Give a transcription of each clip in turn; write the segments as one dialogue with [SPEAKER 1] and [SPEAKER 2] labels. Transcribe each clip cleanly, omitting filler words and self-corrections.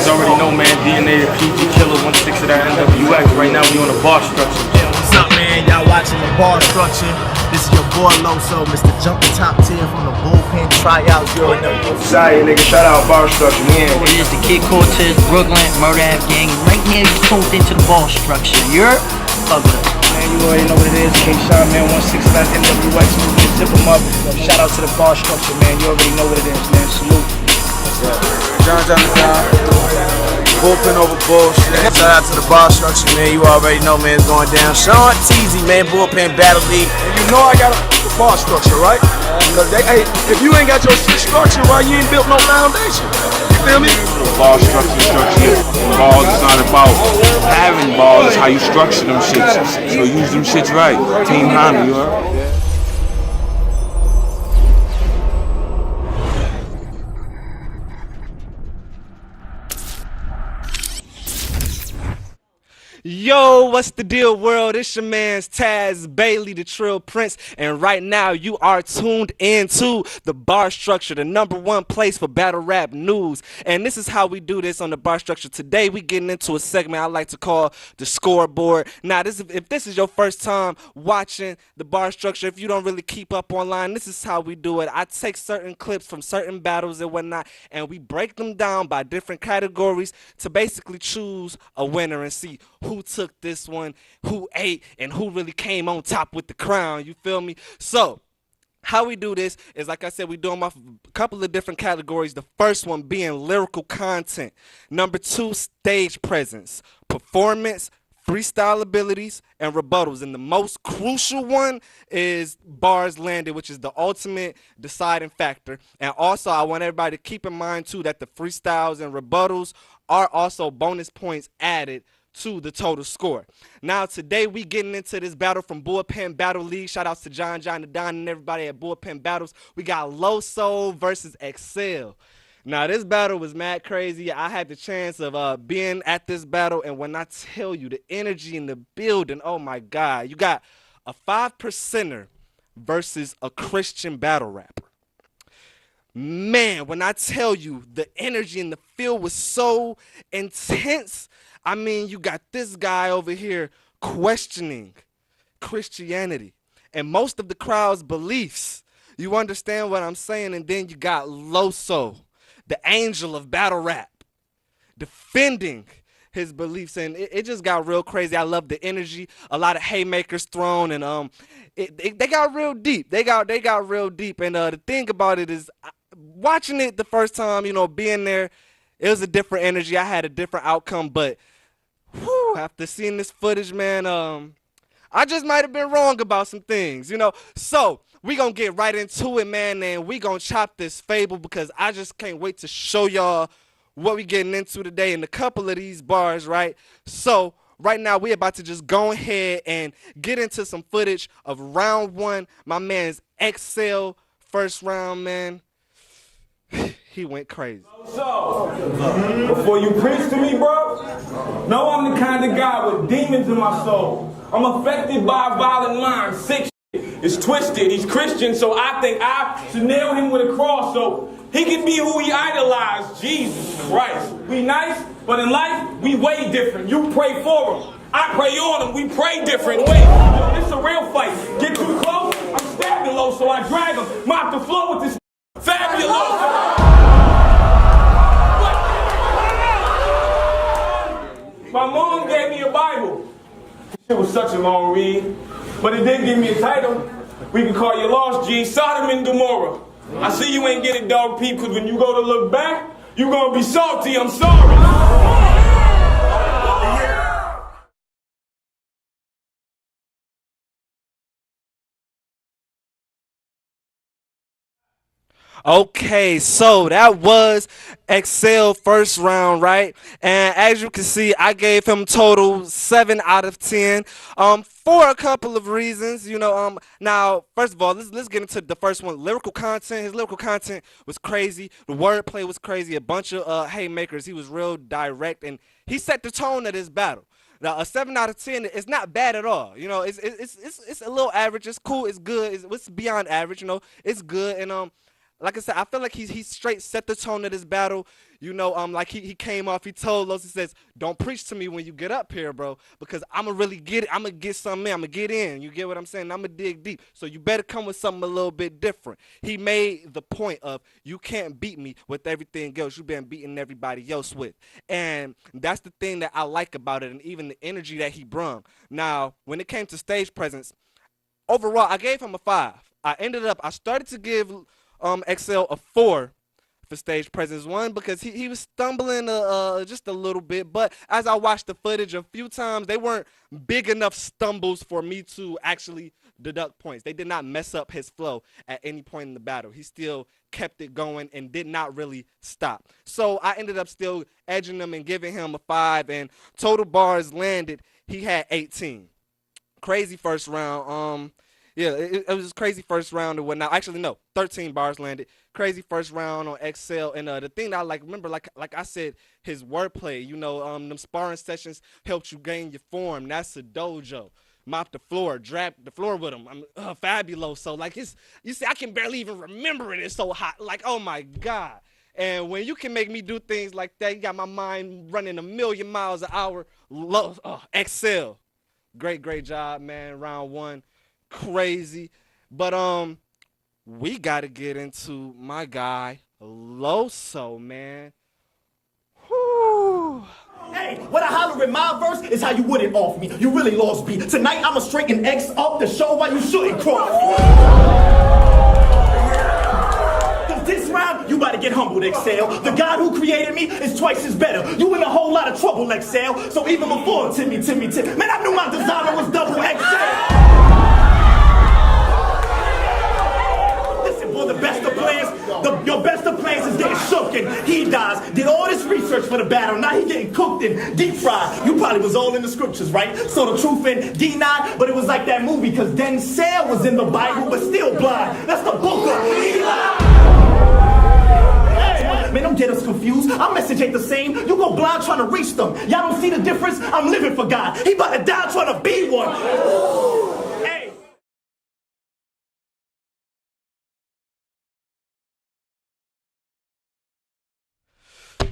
[SPEAKER 1] niggas already know, man. DNA, the PG Killer, 1/6 of that NWX. Right now, we on the Bar Structure.
[SPEAKER 2] What's up, man? Y'all watching the Bar Structure. This is your boy Loso, Mr. Jumping Top Tier from the Bullpen Tryouts. You already know.
[SPEAKER 1] Sorry, nigga. Shout out Bar Structure. We in.
[SPEAKER 3] It is the Kid Cortez, Brooklyn, Murder Ave Gang. Right now, you tuned into the Bar Structure. You're fuck with us.
[SPEAKER 4] Man, you already know what it is. King Sean, man, 1/6 of that NWX. Zip them up. Shout out to the Bar Structure, man. You already know what it is, man. Salute.
[SPEAKER 5] John, bullpen over bullshit.
[SPEAKER 2] Shout out to the Bar Structure, man. You already know, man, it's going down. Sean Teasy, man, Bullpen Battle League.
[SPEAKER 5] You know I got the bar structure, right? Because if you ain't got your structure right, you ain't built no foundation. You feel me?
[SPEAKER 1] Bar structure. Balls is not about having balls, it's how you structure them shits. So use them shits right. Team Honda, you heard?
[SPEAKER 6] Yo, what's the deal, world? It's your man's Taz Bailey, the Trill Prince, and right now you are tuned into the Bar Structure, the #1 place for battle rap news. And this is how we do this on the Bar Structure. Today we getting into a segment I like to call the scoreboard. Now, if this is your first time watching the Bar Structure, if you don't really keep up online, this is how we do it. I take certain clips from certain battles and whatnot, and we break them down by different categories to basically choose a winner and see who took this one, who ate, and who really came on top with the crown. You feel me? So how we do this is, like I said, we do them off a couple of different categories. The first one being lyrical content. Number 2, stage presence, performance, freestyle abilities, and rebuttals. And the most crucial one is bars landed, which is the ultimate deciding factor. And also, I want everybody to keep in mind, too, that the freestyles and rebuttals are also bonus points added to the total score. Now, today we getting into this battle from Bullpen Battle League. Shout outs to John, the Don, and everybody at Bullpen Battles. We got Loso versus Excel. Now, this battle was mad crazy. I had the chance of being at this battle, and when I tell you the energy in the building, oh my God. You got a 5%er versus a Christian battle rapper. Man, when I tell you the energy in the field was so intense, I mean, you got this guy over here questioning Christianity and most of the crowd's beliefs. You understand what I'm saying? And then you got Loso, the angel of battle rap, defending his beliefs, and it just got real crazy. I love the energy. A lot of haymakers thrown, and they got real deep. They got real deep. And the thing about it is, watching it the first time, you know, being there, it was a different energy. I had a different outcome, but whew, after seeing this footage, man, I just might have been wrong about some things, you know. So we gonna get right into it, man, and we gonna chop this fable because I just can't wait to show y'all what we getting into today in a couple of these bars, right? So right now we about to just go ahead and get into some footage of round 1. My man's Excel first round, man. He went crazy.
[SPEAKER 7] So, before you preach to me, bro, know I'm the kind of guy with demons in my soul. I'm affected by a violent mind, sick shit. It's twisted. He's Christian, so I think I should nail him with a cross so he can be who he idolized, Jesus Christ. We nice, but in life, we way different. You pray for him. I pray on him. We pray different. Wait, yo, this a real fight. Get too close, I'm stabbing low, so I drag him. Mop the floor with this fabulous. My mom gave me a Bible. It was such a long read, but it didn't give me a title. We can call you Lost G, Sodom and Gomorrah. I see you ain't get it, dog peep, because when you go to look back, you gonna be salty, I'm sorry.
[SPEAKER 6] Okay, so that was Excel first round, right? And as you can see, I gave him total 7 out of 10 for a couple of reasons. You know, now first of all, let's get into the first one. Lyrical content. His lyrical content was crazy. The wordplay was crazy. A bunch of haymakers. He was real direct, and he set the tone of this battle. Now, a 7 out of 10 is not bad at all. You know, it's a little average. It's cool. It's good. It's beyond average. You know, it's good. And like I said, I feel like he straight set the tone of this battle. You know, like he came off, he told Los, he says, don't preach to me when you get up here, bro, because I'ma really get it. I'ma get something in. I'ma get in. You get what I'm saying? I'ma dig deep. So you better come with something a little bit different. He made the point of you can't beat me with everything else you've been beating everybody else with. And that's the thing that I like about it, and even the energy that he brung. Now, when it came to stage presence, overall, I gave him a 5. I started to give Excel a 4 for stage presence. 1, because he was stumbling just a little bit, but as I watched the footage a few times, they weren't big enough stumbles for me to actually deduct points. They did not mess up his flow at any point in the battle. He still kept it going and did not really stop. So I ended up still edging him and giving him a 5, and total bars landed, he had 18. Crazy first round. Yeah, it was crazy first round and whatnot. Actually, no, 13 bars landed. Crazy first round on Excel. And the thing that I like, remember, like I said, his wordplay. You know, them sparring sessions helped you gain your form. That's a dojo. Mop the floor, drap the floor with him. I'm fabulous. So like you see, I can barely even remember it. It's so hot. Like, oh my God. And when you can make me do things like that, you got my mind running 1,000,000 miles an hour. Excel. Great job, man. Round 1. Crazy. But we gotta get into my guy Loso, man. Whew.
[SPEAKER 2] Hey, what I holler in my verse is how you wouldn't off me. You really lost me. Tonight I'ma straighten X up to show why you shouldn't cross. Cause this round, you about to get humbled, Excel. The God who created me is twice as better. You in a whole lot of trouble, Excel. So even before Timmy, man, I knew my designer was double XL. The best of plans, your best of plans is getting shook and he dies. Did all this research for the battle, now he getting cooked and deep fried. You probably was all in the scriptures, right? So the truth in D9, but it was like that movie, cause Denzel was in the Bible, but still blind. That's the book of Eli. Man, don't get us confused. Our message ain't the same. You go blind trying to reach them. Y'all don't see the difference? I'm living for God. He about to die trying to be one. Hey.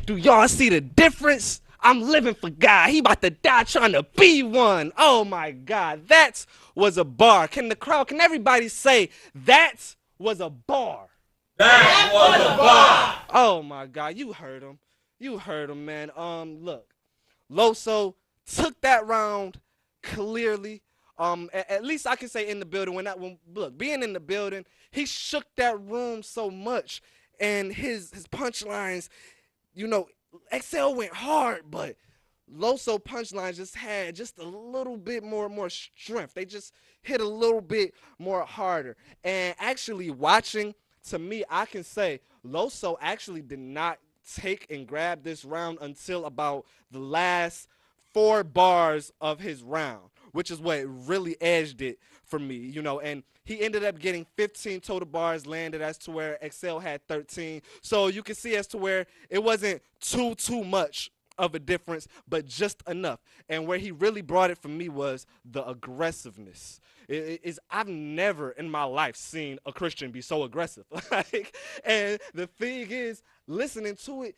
[SPEAKER 6] Do y'all see the difference? I'm living for God. He about to die trying to be one. Oh my God, that was a bar. Can everybody say that was a bar?
[SPEAKER 7] That was a bar.
[SPEAKER 6] Oh my God, you heard him. You heard him, man. Look, Loso took that round clearly. At least I can say in the building. Look, being in the building, he shook that room so much, and his punchlines. You know, Excel went hard, but Loso punchlines just had just a little bit more strength. They just hit a little bit more harder. And actually watching, to me, I can say Loso actually did not take and grab this round until about the last 4 bars of his round, which is what really edged it for me, you know, and he ended up getting 15 total bars landed as to where Excel had 13. So you can see as to where it wasn't too much of a difference, but just enough. And where he really brought it for me was the aggressiveness. I've never in my life seen a Christian be so aggressive. And the thing is, listening to it,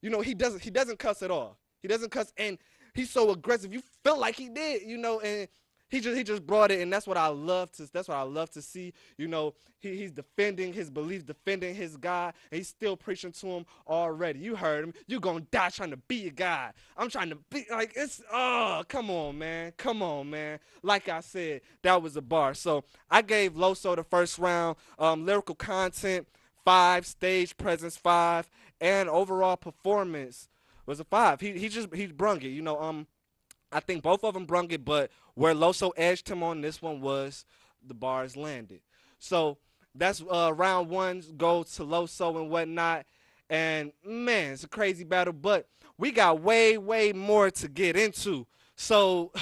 [SPEAKER 6] you know, he doesn't cuss at all. He doesn't cuss, and he's so aggressive. You felt like he did, you know, and he just brought it, and that's what I love to see. You know, he's defending his beliefs, defending his God, and he's still preaching to him already. You heard him. You gonna die trying to be a God. I'm trying to be like come on, man. Like I said, that was a bar. So I gave Loso the first round. Lyrical content 5, stage presence 5, and overall performance was a 5. He brung it. You know, I think both of them brung it, but where Loso edged him on this one was the bars landed. So that's round 1 go to Loso and whatnot. And man, it's a crazy battle, but we got way more to get into. So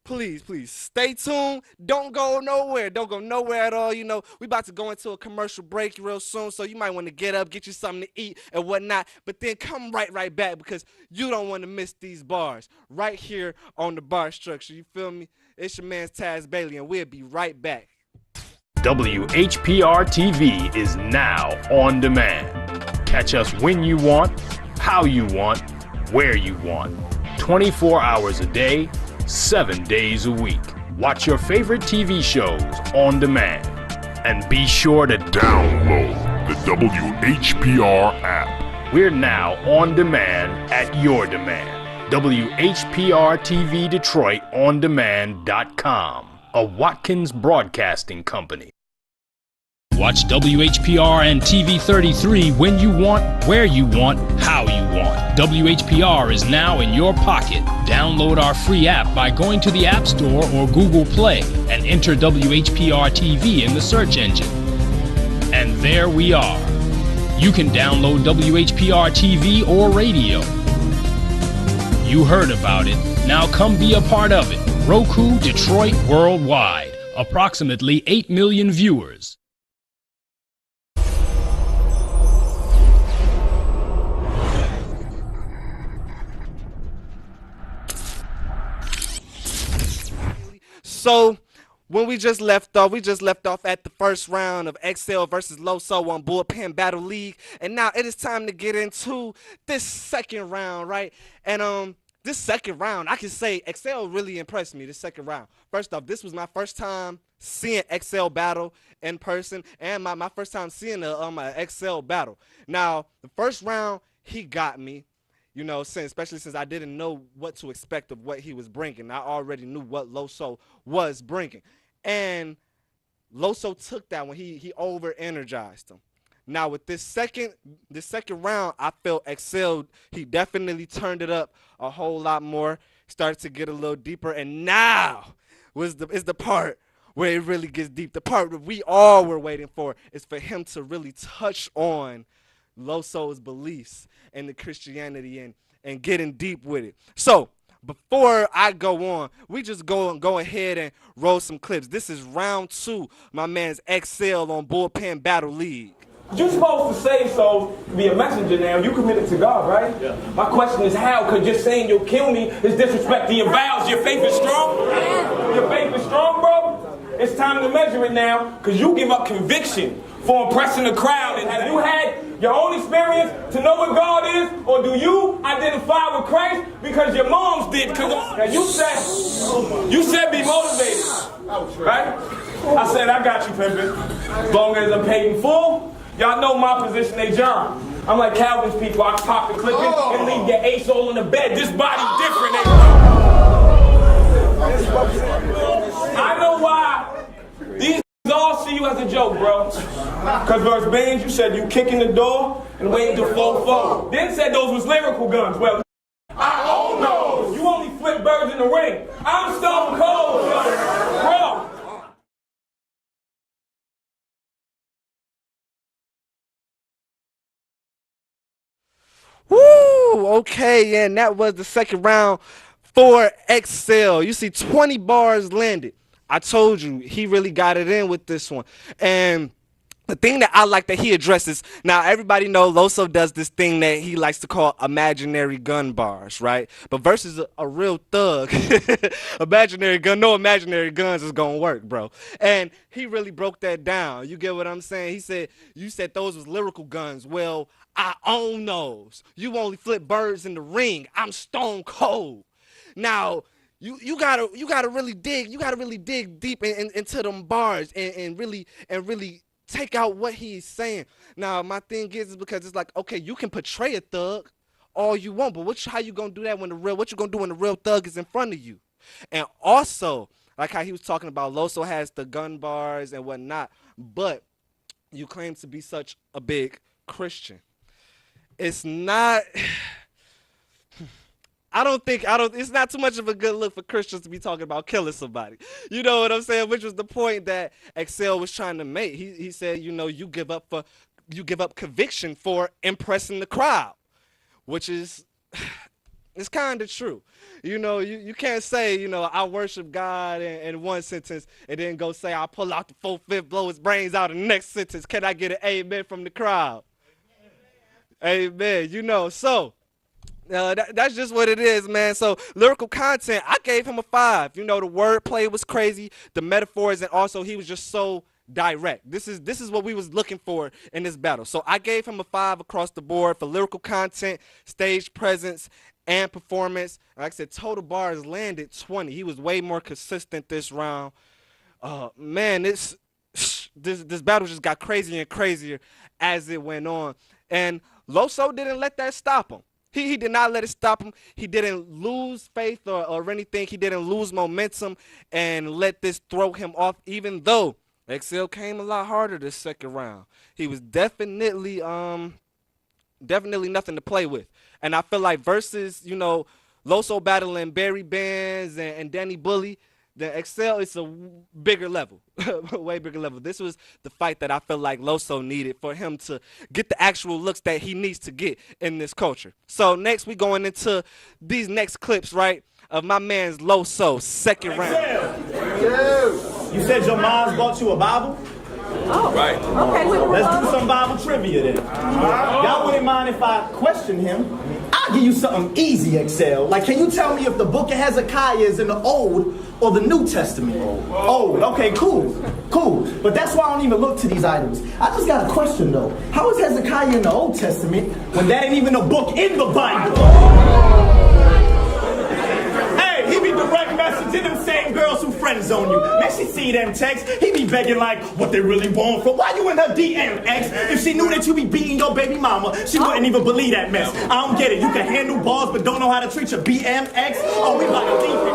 [SPEAKER 6] please stay tuned. Don't go nowhere. Don't go nowhere at all. You know, we about to go into a commercial break real soon, so you might want to get up, get you something to eat and whatnot, but then come right back, because you don't want to miss these bars right here on the Bar Structure. You feel me? It's your man's Taz Bailey, and we'll be right back.
[SPEAKER 8] WHPR TV is now on demand. Catch us when you want, how you want, where you want. 24 hours a day, 7 days a week. Watch your favorite TV shows on demand. And be sure to download the WHPR app. We're now on demand at your demand. WHPR TV Detroit On Demand.com, a Watkins Broadcasting Company. Watch WHPR and TV 33 when you want, where you want, how you want. WHPR is now in your pocket. Download our free app by going to the App Store or Google Play and enter WHPR TV in the search engine. And there we are. You can download WHPR TV or radio. You heard about it. Now come be a part of it. Roku Detroit Worldwide. Approximately 8 million viewers.
[SPEAKER 6] So when we just left off at the first round of XL versus Loso on Bullpen Battle League, and now it is time to get into this second round, right? And this second round, I can say XL really impressed me this second round. First off, this was my first time seeing XL battle in person, and my first time seeing a XL battle. Now, the first round, he got me. You know, especially since I didn't know what to expect of what he was bringing. I already knew what Loso was bringing. And Loso took that when he over-energized him. Now, with this second round, I felt excelled. He definitely turned it up a whole lot more, started to get a little deeper. And now is the part where it really gets deep. The part that we all were waiting for is for him to really touch on Loso's beliefs and the Christianity and getting deep with it. So before I go on, we just go ahead and roll some clips. This is round 2, my man's XL on Bullpen Battle League.
[SPEAKER 7] You're supposed to say so to be a messenger now. You committed to God, right? Yeah. My question is how? Because just saying you'll kill me is disrespecting your vows. Your faith is strong? Your faith is strong, bro? It's time to measure it now, because you give up conviction for impressing the crowd. And have you had your own experience to know what God is, or do you identify with Christ because your moms did? Now you said be motivated, right? I said I got you, pimpin'. As long as I'm paid in full, y'all know my position, they John. I'm like Calvin's people. I pop the clip in and leave your ace all in the bed. This body different, I know why these all see you as a joke, bro. Because verse Baines, you said you kicking the door and waiting to fall forward. Then said those was lyrical guns. Well, I own those. You only flip birds in the ring. I'm stone cold, bro.
[SPEAKER 6] Woo! Okay, and that was the second round for XL. You see 20 bars landed. I told you, he really got it in with this one. And the thing that I like that he addresses, now everybody knows Loso does this thing that he likes to call imaginary gun bars, right? But versus a real thug, imaginary gun, no imaginary guns is gonna work, bro. And he really broke that down. You get what I'm saying? He said, you said those was lyrical guns. Well, I own those. You only flip birds in the ring. I'm stone cold. Now, you gotta really dig deep into them bars and really take out what he's saying. Now, my thing is because it's like, okay, you can portray a thug all you want, but how you gonna do that when what you gonna do when the real thug is in front of you? And also, like how he was talking about, Loso has the gun bars and whatnot, but you claim to be such a big Christian. It's not. It's not too much of a good look for Christians to be talking about killing somebody. You know what I'm saying? Which was the point that XL was trying to make. He said, you know, you give up conviction for impressing the crowd, which is, it's kind of true. You know, you can't say, you know, I worship God in one sentence and then go say, I'll pull out the 4/5, blow his brains out in the next sentence. Can I get an amen from the crowd? Amen. You know, so. That's just what it is, man. So lyrical content, I gave him a 5. You know, the wordplay was crazy, the metaphors, and also he was just so direct. This is what we was looking for in this battle. So I gave him a 5 across the board for lyrical content, stage presence, and performance. Like I said, total bars landed 20. He was way more consistent this round. Man, this battle just got crazier and crazier as it went on. And Loso didn't let that stop him. He did not let it stop him. He didn't lose faith or anything. He didn't lose momentum and let this throw him off, even though XL came a lot harder this second round. He was definitely nothing to play with. And I feel like versus, Loso battling Barry Bands and Danny Bully, the XL is a bigger level, way bigger level. This was the fight that I feel like Loso needed for him to get the actual looks that he needs to get in this culture. So next we going into these next clips, right, of my man's Loso, second round.
[SPEAKER 2] You said your mom's bought you a Bible?
[SPEAKER 9] Oh, right. Okay,
[SPEAKER 2] Let's do some Bible trivia then. Y'all wouldn't mind if I question him? I'll give you something easy, XL. Like, can you tell me if the book of Hezekiah is in the Old or the New Testament? Old. Okay, cool. But that's why I don't even look to these items. I just got a question, though. How is Hezekiah in the Old Testament when that ain't even a book in the Bible? Hey, he be direct messaging them same girls who friend zone you. Man, she see them texts. He be begging like, what they really want from. Why you in her DM, X? If she knew that you be beating your baby mama, she wouldn't even believe that mess. I don't get it. You can handle balls but don't know how to treat your BMX? Oh, we about to leave it.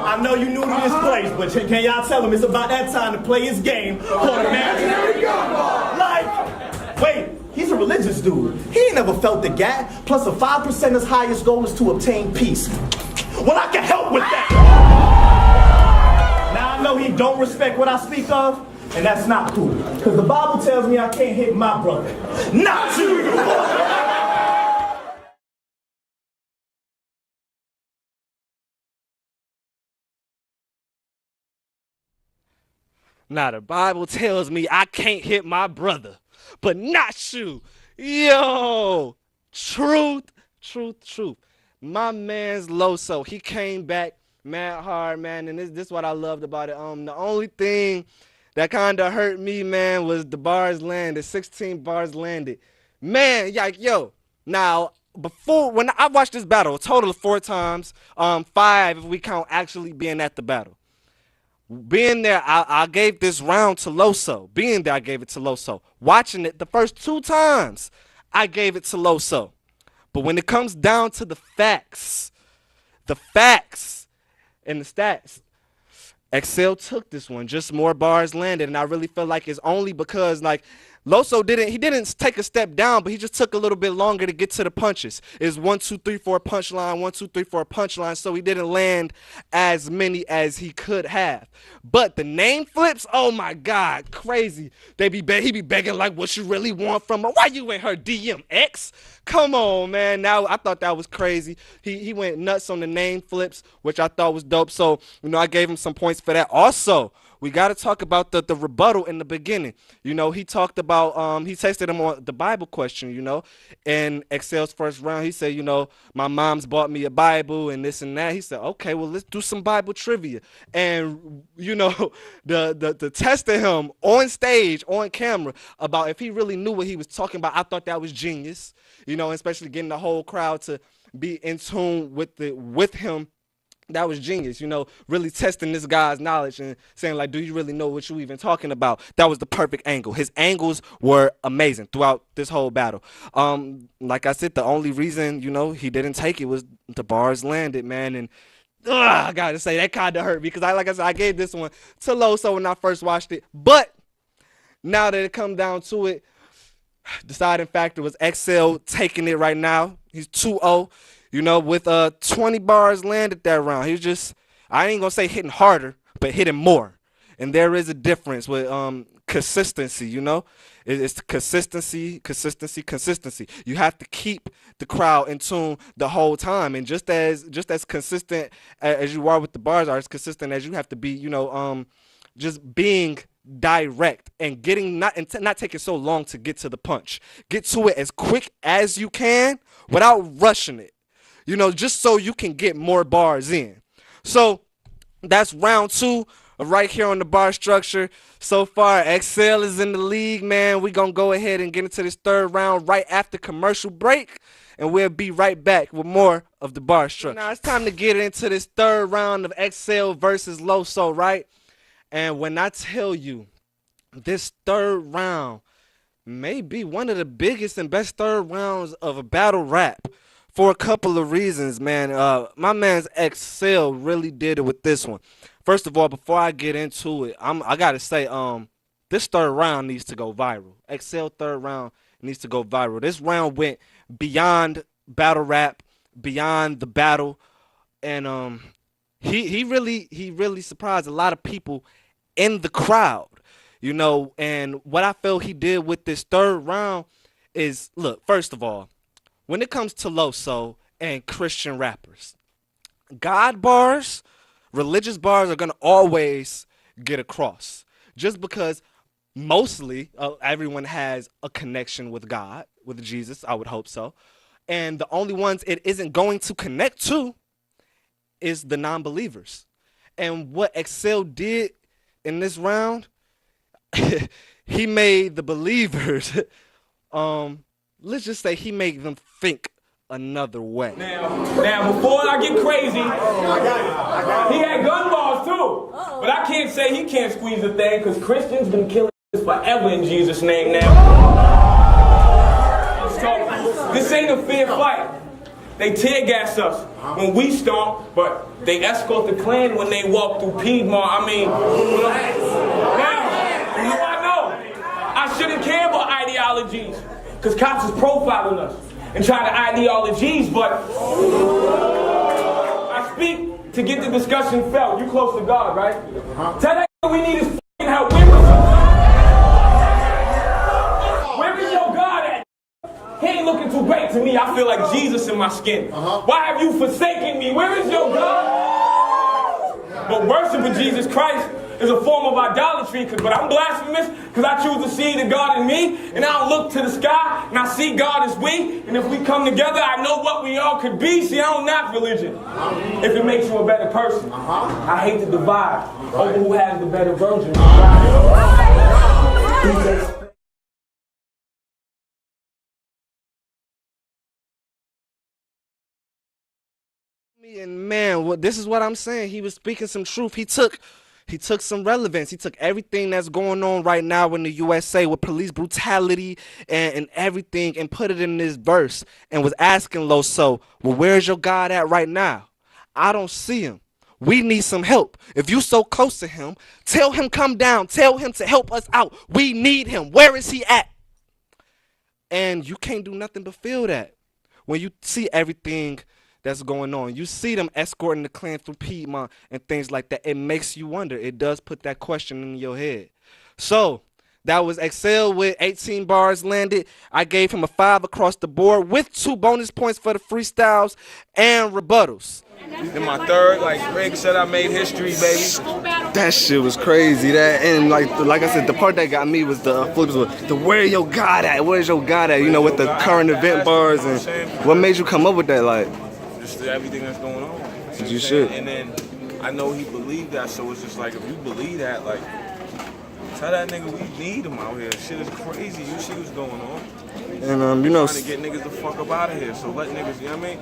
[SPEAKER 2] I know you new to this place, but can y'all tell him it's about that time to play his game called Imaginary Gumball? Like, wait, he's a religious dude. He ain't never felt the gap. Plus a 5%'er's highest goal is to obtain peace. Well, I can help with that. Now I know he don't respect what I speak of, and that's not cool. Because the Bible tells me I can't hit my brother. Not you!
[SPEAKER 6] Now the Bible tells me I can't hit my brother, but not you. Yo, truth. My man's Loso, he came back mad hard, man, and this is what I loved about it. The only thing that kind of hurt me, man, was the bars landed, 16 bars landed. Man, like, yo, now, when I watched this battle, a total of 4 times, 5 if we count actually being at the battle. Being there, I gave this round to Loso. Being there, I gave it to Loso. Watching it the first 2 times, I gave it to Loso. But when it comes down to the facts and the stats, XL took this one. Just more bars landed, and I really feel like it's only because, like, Loso didn't take a step down, but he just took a little bit longer to get to the punches. It's 1, 2, 3, 4 punchline, 1, 2, 3, 4 punchline, so he didn't land as many as he could have. But the name flips, oh my God, crazy. He be begging like, what you really want from her? Why you in her DMX? Come on, man. Now I thought that was crazy. He went nuts on the name flips, which I thought was dope. So, I gave him some points for that. Also, we got to talk about the rebuttal in the beginning. He talked about, he tested him on the Bible question, in XL's first round. He said, my mom's bought me a Bible and this and that. He said, okay, well, let's do some Bible trivia. And, the testing him on stage, on camera, about if he really knew what he was talking about, I thought that was genius, especially getting the whole crowd to be in tune with him. That was genius, really testing this guy's knowledge and saying, like, do you really know what you even talking about? That was the perfect angle. His angles were amazing throughout this whole battle. Like I said, the only reason, he didn't take it was the bars landed, man. And I got to say, that kind of hurt me because, like I said, I gave this one to Loso when I first watched it. But now that it come down to it, deciding factor was XL taking it right now. He's 2-0. With 20 bars landed that round. He was just, I ain't going to say hitting harder, but hitting more. And there is a difference with consistency, It's consistency. You have to keep the crowd in tune the whole time. And just as consistent as you are with the bars are as consistent as you have to be, just being direct and getting not taking so long to get to the punch. Get to it as quick as you can without rushing it. Just so you can get more bars in. So that's round 2. right here on the Bar Structure. So far, XL is in the league, man. We're going to go ahead and get into this third round right after commercial break, and we'll be right back with more of the Bar Structure. Now, it's time to get into this third round of XL versus Loso, right? And when I tell you this third round may be one of the biggest and best third rounds of a battle rap for a couple of reasons, man. My man's XL really did it with this one. First of all, before I get into it, I gotta say, this third round needs to go viral. XL third round needs to go viral. This round went beyond battle rap, beyond the battle, and he really surprised a lot of people in the crowd. You know, and what I feel he did with this third round is, look, first of all, when it comes to Loso and Christian rappers, God bars, religious bars are going to always get across. Just because mostly everyone has a connection with God, with Jesus, I would hope so. And the only ones it isn't going to connect to is the non-believers. And what XL did in this round, he made the believers, let's just say he made them think another way.
[SPEAKER 7] Now, before I get crazy, he had gun balls too. But I can't say he can't squeeze a thing, because Christians been killing forever in Jesus' name now. So, this ain't a fair fight. They tear gas us when we stomp, but they escort the Klan when they walk through Piedmont. I mean, I shouldn't care about ideologies, because cops is profiling us and trying to ideologies, but I speak to get the discussion felt. You close to God, right? Tell that we need is f***ing help. Where is your God at? He ain't looking too great to me. I feel like Jesus in my skin. Why have you forsaken me? Where is your God? But worshiping Jesus Christ is a form of idolatry, but I'm blasphemous because I choose to see the God in me, and I don't look to the sky and I see God as we, and if we come together I know what we all could be. See, I don't knock religion if it makes you a better person. I hate to divide over who has the better version.
[SPEAKER 6] And man, this is what I'm saying. He was speaking some truth. He took some relevance. He took everything that's going on right now in the USA with police brutality and everything, and put it in this verse, and was asking Loso, well, where's your God at right now? I don't see him. We need some help. If you so close to him, tell him come down. Tell him to help us out. We need him. Where is he at? And you can't do nothing but feel that when you see everything that's going on. You see them escorting the Klan through Piedmont and things like that. It makes you wonder. It does put that question in your head. So that was XL with 18 bars landed. I gave him a 5 across the board with 2 bonus points for the freestyles and rebuttals.
[SPEAKER 1] Then my third, like Greg said, I made history, baby.
[SPEAKER 10] That shit was crazy. That, and like I said, the part that got me was the flips with the where your God at? Where's your God at? You know, with the current event bars, and what made you come up with that? Like,
[SPEAKER 1] just everything that's going on.
[SPEAKER 10] You should.
[SPEAKER 1] And then I know he believed that, so it's just like, if you believe that, like, tell that nigga we need him out here. Shit is crazy. You see what's going on.
[SPEAKER 10] And you know,
[SPEAKER 1] trying to get niggas the fuck up out of here. So let niggas, you know what I mean?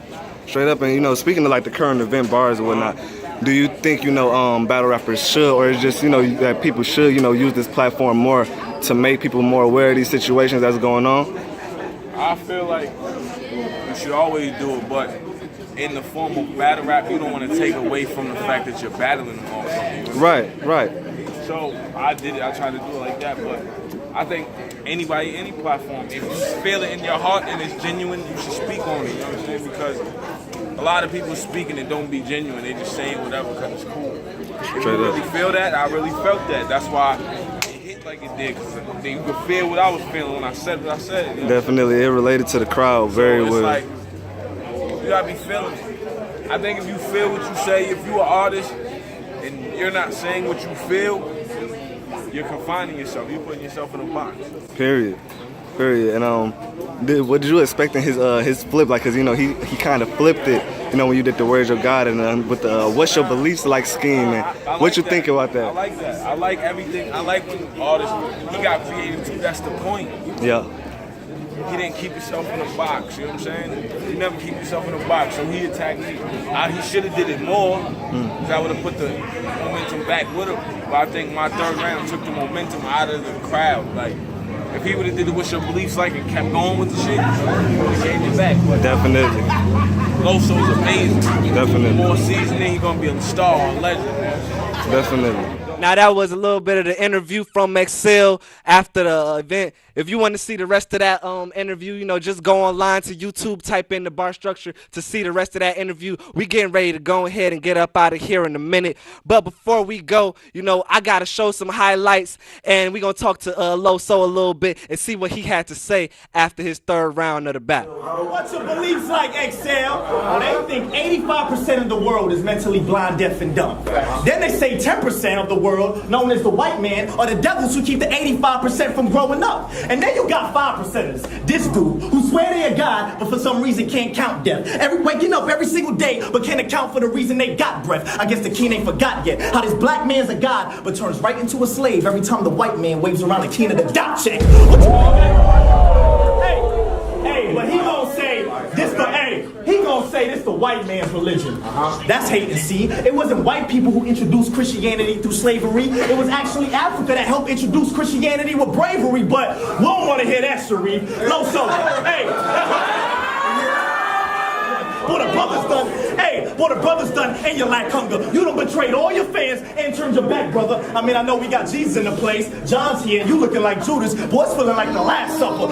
[SPEAKER 10] Straight up, and you know, speaking of like the current event bars and whatnot, do you think, you know, battle rappers should, or it's just, you know, that people should, you know, use this platform more to make people more aware of these situations that's going on?
[SPEAKER 1] I feel like you should always do it, but in the form of battle rap, you don't want to take away from the fact that you're battling them all.
[SPEAKER 10] Right.
[SPEAKER 1] So I did it. I tried to do it like that, but I think anybody, any platform, if you feel it in your heart and it's genuine, you should speak on it. You know what I'm saying? Because a lot of people speaking it don't be genuine. They just saying whatever because it's cool. If you really feel that, I really felt that. That's why it hit like it did. Because you could feel what I was feeling when I said what I said. You know?
[SPEAKER 10] Definitely, it related to the crowd very well.
[SPEAKER 1] Like, you gotta be feeling it. I think if you feel what you say, if you're an artist and you're not saying what you feel, you're confining yourself. You're putting yourself in a box.
[SPEAKER 10] Period. Period. And what did you expect in his flip? Like, cause you know he kind of flipped it. You know when you did the Words of God and with the what's your beliefs like scheme and what you think about that?
[SPEAKER 1] I like that. I like everything. I like when artists he got creative too. That's the point.
[SPEAKER 10] Yeah.
[SPEAKER 1] He didn't keep himself in a box, you know what I'm saying? You never keep yourself in a box, so he attacked me. He should have did it more, because I would have put the momentum back with him. But I think my third round took the momentum out of the crowd. Like, if he would have did it What's Your Beliefs Like and kept going with the shit, he would have gained it back. But
[SPEAKER 10] Definitely.
[SPEAKER 1] Loso's amazing.
[SPEAKER 10] Definitely.
[SPEAKER 1] More seasoning, he's going to be a star, a legend.
[SPEAKER 10] Definitely.
[SPEAKER 6] Now that was a little bit of the interview from Excel after the event. If you want to see the rest of that interview, you know, just go online to YouTube, type in the Bar Structure to see the rest of that interview. We getting ready to go ahead and get up out of here in a minute. But before we go, you know, I got to show some highlights, and we're going to talk to Loso a little bit and see what he had to say after his third round of the battle.
[SPEAKER 2] What's your beliefs like, Excel? Well, they think 85% of the world is mentally blind, deaf, and dumb. Then they say 10% of the world, known as the white man, are the devils who keep the 85% from growing up. And then you got 5%ers. This dude who swear they a god, but for some reason can't count death. Waking up every single day, but can't account for the reason they got breath. I guess the king ain't forgot yet how this black man's a god, but turns right into a slave every time the white man waves around the king of the dot check. Hey, but he gonna say this the white man's religion. That's hate and see. It wasn't white people who introduced Christianity through slavery. It was actually Africa that helped introduce Christianity with bravery, but we don't want to hear that, Sharif. Loso, hey. What the brother's done, and you lack hunger. You done betrayed all your fans and turned your back, brother. I mean, I know we got Jesus in the place. John's here, and you looking like Judas. Boy's feeling like the Last Supper.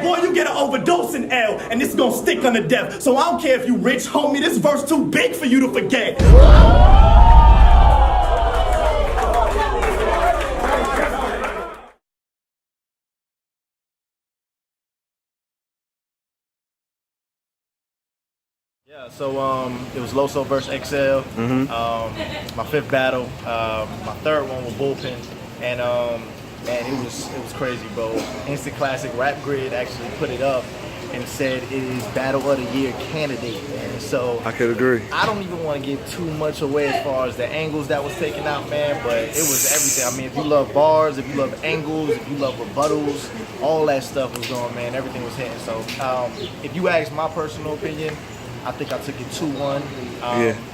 [SPEAKER 2] Boy, you get an overdosing L, and this gonna stick under death. So I don't care if you rich, homie, this verse too big for you to forget.
[SPEAKER 11] Yeah, so it was Loso versus XL. My fifth battle. My third one was Bullpen, and man, it was crazy, bro. Instant Classic Rap Grid actually put it up and said it is Battle of the Year candidate, man. So
[SPEAKER 10] I could agree.
[SPEAKER 11] I don't even want to give too much away as far as the angles that was taken out, man, but it was everything. I mean, if you love bars, if you love angles, if you love rebuttals, all that stuff was going, man. Everything was hitting. So if you ask my personal opinion, I think I took it 2-1.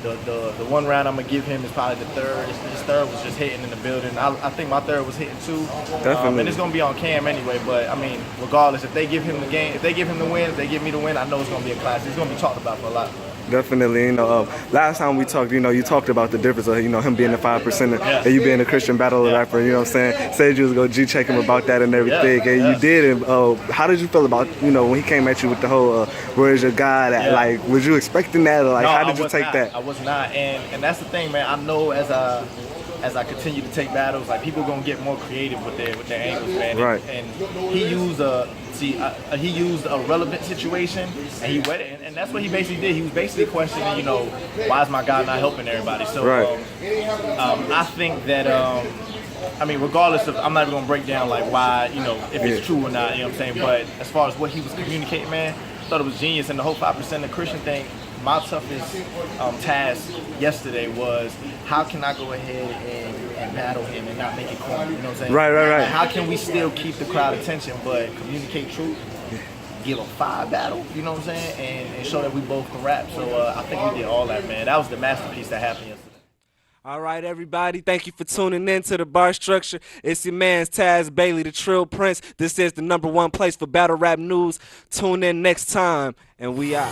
[SPEAKER 11] The one round I'm gonna give him is probably the third. His third was just hitting in the building. I think my third was hitting too.
[SPEAKER 10] Definitely.
[SPEAKER 11] And it's gonna be on cam anyway. But I mean, regardless, if they give him the game, if they give him the win, if they give me the win, I know it's gonna be a classic. It's gonna be talked about for a lot.
[SPEAKER 10] Definitely, you know, last time we talked, you know, you talked about the difference of, you know, him being a 5%er and you being a Christian battle rapper, you know what I'm saying? Said you was going to G-check him about that and everything, and you did. And how did you feel about, you know, when he came at you with the whole, where's your God at? Like, was you expecting that? Or, like,
[SPEAKER 11] No,
[SPEAKER 10] how did you take that?
[SPEAKER 11] I was not, and that's the thing, man. I know as I continue to take battles, like people gonna get more creative with their angles, man.
[SPEAKER 10] Right.
[SPEAKER 11] And he used a relevant situation, and he went it, and that's what he basically did. He was basically questioning, you know, why is my God not helping everybody? So I think that I mean, regardless of, I'm not even gonna break down like why, you know, if it's true or not, you know what I'm saying. But as far as what he was communicating, man, I thought it was genius. And the whole 5% of Christian thing, my toughest task yesterday was how can I go ahead and battle him and not make it corny, you know what I'm saying?
[SPEAKER 10] Right.
[SPEAKER 11] Like, how can we still keep the crowd attention but communicate truth, give a 5 battle, you know what I'm saying, and show that we both can rap. So I think we did all that, man. That was the masterpiece that happened yesterday.
[SPEAKER 6] All right, everybody. Thank you for tuning in to the Bar Structure. It's your man's Taz Bailey, the Trill Prince. This is the #1 place for battle rap news. Tune in next time, and we out.